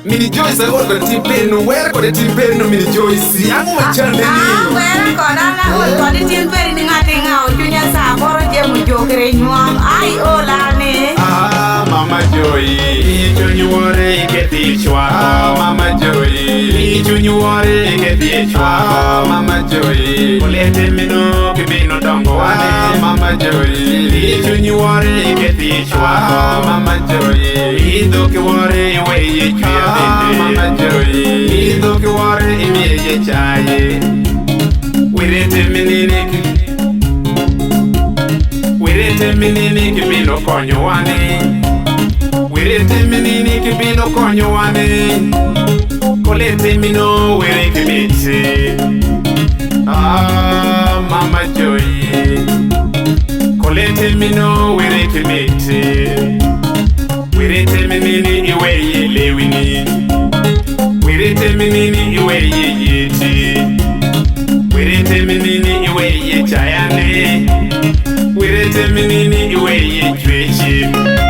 Mini Joyce I got timpeno. Where got the timpeno Mini Joyce? I'm going to challenge you. Where got the timpeno nothing out. Junior Sabor Jemu Joker Nuam. I Olane. Ah, Mama Joy. Junior get the chwa. Mama Joy. Junior get the chwa. Mama Joy. Let me know Kibino Dongo. Mama Joy. Junior get the chwa. Mama Joy. Ido Kiwari way Mama Joy. Ido Kiwari immediate chai. We didn't mean we didn't mean Kibino Konyoani. We didn't mean Kibino Konyoani. Colette me no where it Ah, Mama Joy. Colette me no where it we didn't mean away ye lewini. We didn't mean away ye tea. We didn't mean away ye giant. We didn't mean away ye twitching.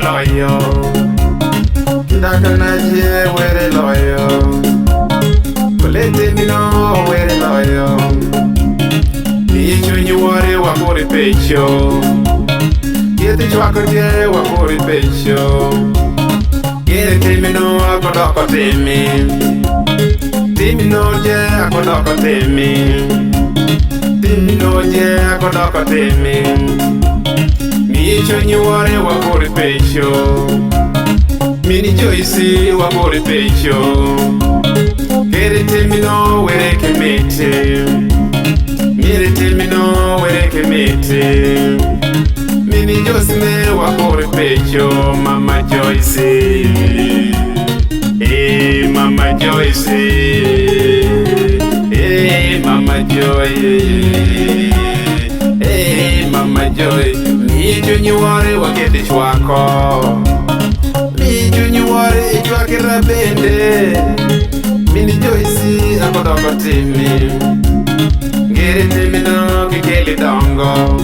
loyo Kidaka je were loyo Kulete mino were loyo Chunyi wore wakuri pecho Kieti chwako je wakuri pecho Gere timino akodoko timi Timino je akodoko timi Timino je akodoko timi Chunyi wore wakuri pecho Mini Joyce wakuri pecho Gere timino were kemete Mire timino were kemete Mini Joyce wakuri pecho Mama Joyce Mama Joyce Mama Joy Mama Joy Mi chunyi wore wakete chwako Mi chunyi wore chwakira bende Mini Joyce akodoko timi Ngere timino kikeli dongo